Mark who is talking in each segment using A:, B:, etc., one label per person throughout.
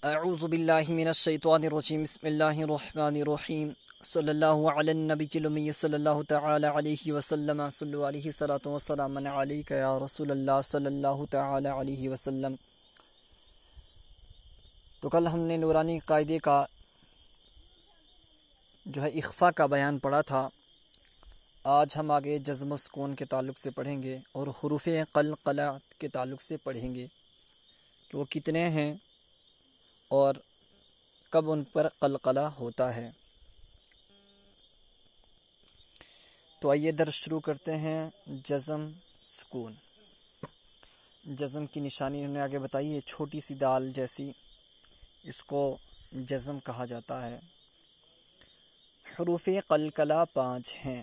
A: اعوذ باللہ من الشیطان الرجیم بسم اللہ الرحمن الرحیم صلی اللہ علی النبی الامی صلی اللہ تعالی علیہ وسلم صلو علیہ الصلاۃ والسلام علیک یا رسول اللہ صلی اللہ تعالی علیہ وسلم۔ تو کل ہم نے نورانی قاعدے کا جو ہے اخفا کا بیان پڑھا تھا۔ آج ہم آگے جزم و سکون کے تعلق سے پڑھیں گے اور حروف قلقلہ کے تعلق سے پڑھیں گے کہ وہ کتنے ہیں اور کب ان پر قلقلہ ہوتا ہے۔ تو آئیے درس شروع کرتے ہیں۔ جزم سکون، جزم کی نشانی انہوں نے آگے بتائی ہے، چھوٹی سی دال جیسی، اس کو جزم کہا جاتا ہے۔ حروف قلقلہ 5 ہیں،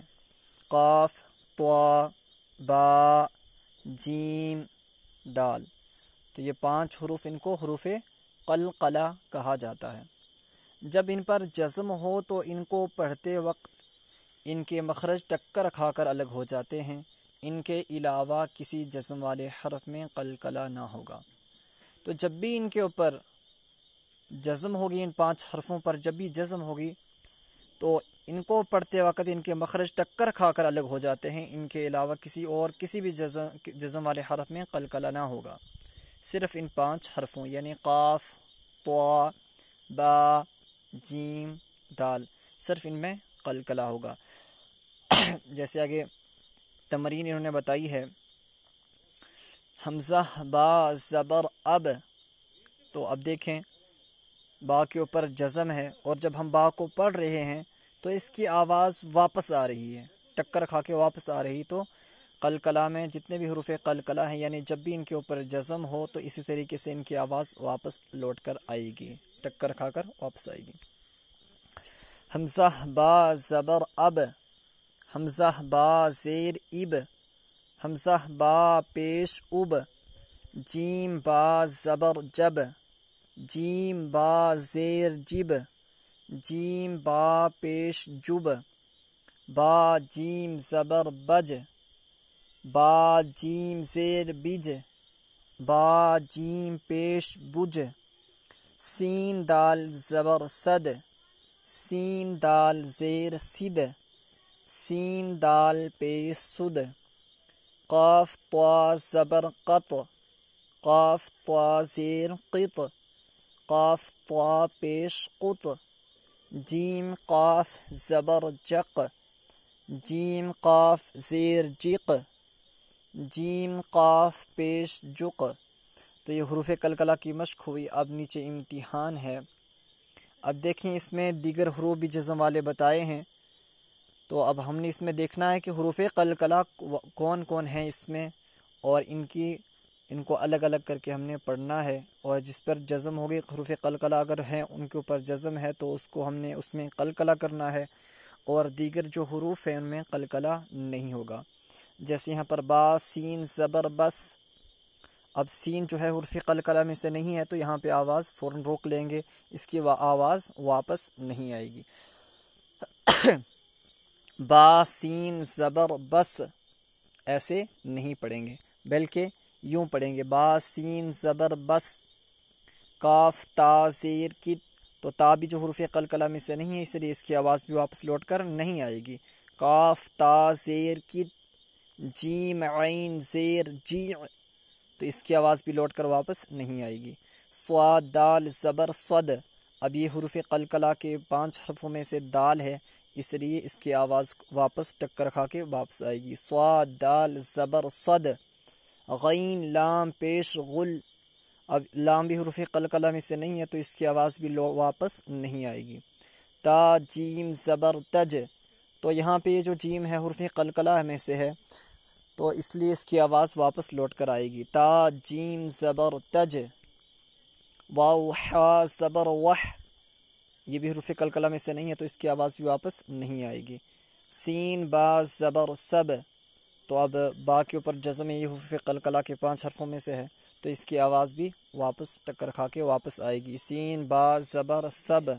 A: قاف، طا، با، جیم، دال۔ تو یہ 5 حروف، ان کو حروف قلقلہ کہا جاتا ہے۔ جب ان پر جزم ہو تو ان کو پڑھتے وقت ان کے مخرج ٹکر کھا کر الگ ہو جاتے ہیں، ان کے علاوہ کسی جزم والے حرف میں قلقلہ نہ ہوگا۔ تو جب بھی ان کے اوپر جزم ہوگی، ان 5 حرفوں پر جب بھی جزم ہوگی تو ان کو پڑھتے وقت ان کے مخرج ٹکر کھا کر الگ ہو جاتے ہیں، ان کے علاوہ کسی بھی جزم والے حرف میں قلقلہ نہ ہوگا۔ صرف ان 5 حرفوں یعنی قاف، طا، با، جیم، دال، صرف ان میں قلقلہ ہوگا۔ جیسے آگے تمرین انہوں نے بتائی ہے، حمزہ با زبر اب۔ تو اب دیکھیں با کے اوپر جزم ہے اور جب ہم با کو پڑھ رہے ہیں تو اس کی آواز واپس آ رہی ہے، ٹکر کھا کے واپس آ رہی۔ تو قلقلہ میں جتنے بھی حروف قلقلہ ہیں یعنی جب بھی ان کے اوپر جزم ہو تو اسی طریقے سے ان کی آواز واپس لوٹ کر آئے گی، ٹکر کھا کر واپس آئے گی۔ حمزہ با زبر اب، حمزہ با زیر اب، حمزہ با پیش اب، جیم با زبر جب، جیم با زیر جب، جیم با پیش جب، با جیم زبر بج، با جیم زیر بج، با جیم پیش بج، سین دال زبر صد، سین دال زیر سد، سین دال پیش سد، قاف طا زبر قط، قاف طا زیر قط، قاف طا پیش قط، جیم قاف زبر جق، جیم قاف زیر جق، جیم قاف پیش جق۔ تو یہ حروف قلقلہ کی مشق ہوئی۔ اب نیچے امتحان ہے۔ اب دیکھیں اس میں دیگر حروف بھی جزم والے بتائے ہیں، تو اب ہم نے اس میں دیکھنا ہے کہ حروف قلقلہ کون کون ہیں اس میں، اور ان کو الگ الگ کر کے ہم نے پڑھنا ہے، اور جس پر جزم ہوگی حروف قلقلہ اگر ہیں ان کے اوپر جزم ہے تو اس کو ہم نے اس میں قلقلہ کرنا ہے، اور دیگر جو حروف ہیں ان میں قلقلہ نہیں ہوگا۔ جیسے یہاں پر با سین زبر بس، اب سین جو ہے حروف قلقلہ میں سے نہیں ہے تو یہاں پہ آواز فوراً روک لیں گے، اس کی آواز واپس نہیں آئے گی۔ با سین زبر بس ایسے نہیں پڑھیں گے بلکہ یوں پڑھیں گے، با سین زبر بس، کاف تا زیر کت۔ تو تا بھی جو حروف قلقلہ میں سے نہیں ہے اس لیے اس کی آواز بھی واپس لوٹ کر نہیں آئے گی، کاف تا زیر کت، جیم عین زیر جی، تو اس کی آواز بھی لوٹ کر واپس نہیں آئے گی۔ صاد دال زبر صد، اب یہ حروف قلقلہ کے 5 حرفوں میں سے دال ہے اس لیے اس کی آواز واپس ٹکر کھا کے واپس آئے گی۔ صاد دال زبر صد، غین لام پیش غل، اب لام بھی حروف قلقلہ میں سے نہیں ہے تو اس کی آواز بھی واپس نہیں آئے گی۔ تا جیم زبر تج، تو یہاں پہ یہ جو جیم ہے حروف قلقلہ میں سے ہے تو اس لیے اس کی آواز واپس لوٹ کر آئے گی۔ تا جیم زبر تج، واو حا زبر وح، یہ بھی حروف قلقلہ میں سے نہیں ہے تو اس کی آواز بھی واپس نہیں آئے گی۔ سین با زبر سب، تو اب با کے اوپر جزم یہ حروف قلقلہ کے 5 حرفوں میں سے ہے تو اس کی آواز بھی واپس ٹکر کھا کے واپس آئے گی۔ سین با زبر سب،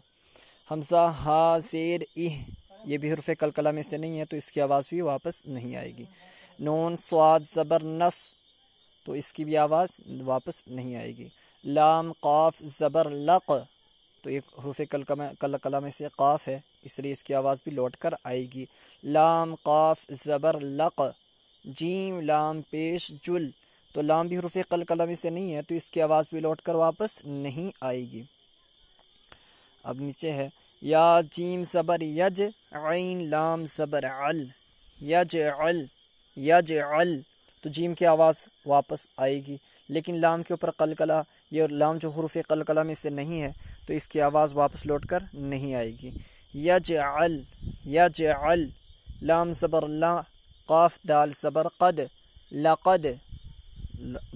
A: حمزہ ہا زیر اہ، یہ بھی حروف قلقلہ میں سے نہیں ہے تو اس کی آواز بھی واپس نہیں آئے گی۔ نون صاد زبر نس، تو اس کی بھی آواز واپس نہیں آئے گی۔ لام قاف زبر لق، تو ایک حروف قلقلہ میں سے قاف ہے، اس لیے اس کی آواز بھی لوٹ کر آئے گی، لام قاف زبر لق، جیم لام پیش جل، تو لام بھی حروف قلقلہ میں سے نہیں ہے تو اس کی آواز بھی لوٹ کر واپس نہیں آئے گی۔ اب نیچے ہے یا جیم زبر یج، عین لام زبر عل، یجعل، یجعل، تو جیم کی آواز واپس آئے گی، لیکن لام کے اوپر قلقلہ، یہ لام جو حروف قلقلہ میں سے نہیں ہے تو اس کی آواز واپس لوٹ کر نہیں آئے گی، یجعل، یجعل، لام زبر لا، قاف دال زبر قد، لقد،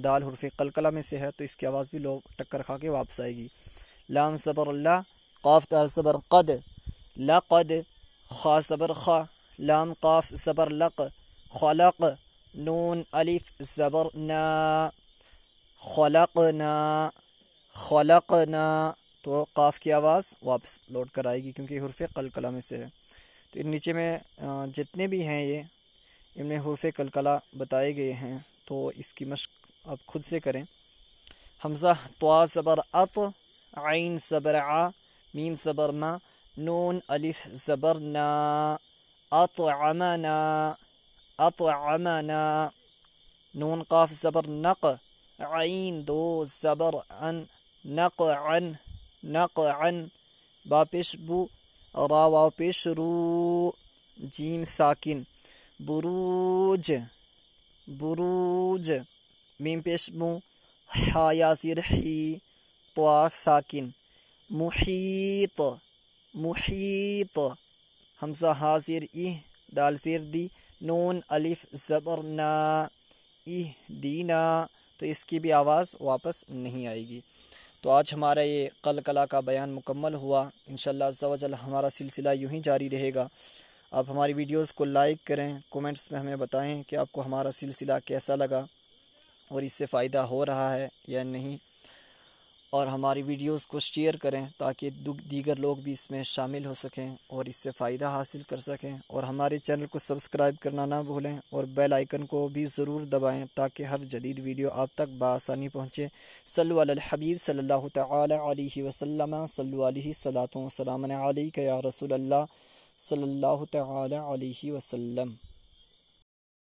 A: دال حرف قلقلہ میں سے ہے تو اس کی آواز بھی لوگ ٹکر کھا کے واپس آئے گی، لام زبر لا، قاف دال زبر قد، لقد، خا زبر خا، لام قاف زبر لق، خلق، نون الف زبر نا، خلقنا، خلقنا، تو قاف کی آواز واپس لوٹ کر آئے گی کیونکہ حرف قلقلہ میں سے ہے۔ تو ان نیچے میں جتنے بھی ہیں یہ ان میں حروف قلقلہ بتائے گئے ہیں، تو اس کی مشق آپ خود سے کریں۔ حمزہ طا زبر اط، عین زبر ع، میم زبر ما، نون الف زبر نا، اطعمنا، اطعمنا، نون قاف زبر نق، عین دو زبر عن، نقعن، نقعن، با پیش بو، را واو پیش رو، جیم ساکن، بروج، بروج، میم پیش مو، حا یا زیر حی، طا ساکن، محیط، محیط، حمزہ ہا زیر ای، دال زیر دی، نون الف زبر نا، اہدینا، تو اس کی بھی آواز واپس نہیں آئے گی۔ تو آج ہمارا یہ قلقلہ کا بیان مکمل ہوا، انشاءاللہ عز و جل ہمارا سلسلہ یوں ہی جاری رہے گا۔ آپ ہماری ویڈیوز کو لائک کریں، کومنٹس میں ہمیں بتائیں کہ آپ کو ہمارا سلسلہ کیسا لگا اور اس سے فائدہ ہو رہا ہے یا نہیں، اور ہماری ویڈیوز کو شیئر کریں تاکہ دیگر لوگ بھی اس میں شامل ہو سکیں اور اس سے فائدہ حاصل کر سکیں، اور ہمارے چینل کو سبسکرائب کرنا نہ بھولیں اور بیل آئیکن کو بھی ضرور دبائیں تاکہ ہر جدید ویڈیو آپ تک بآسانی پہنچے۔ صلو علی الحبیب صلی اللہ تعالی علیہ وسلم، صلو علیہ الصلاۃ والسلام علیک یا رسول اللہ صلی اللہ تعالی علیہ وسلم۔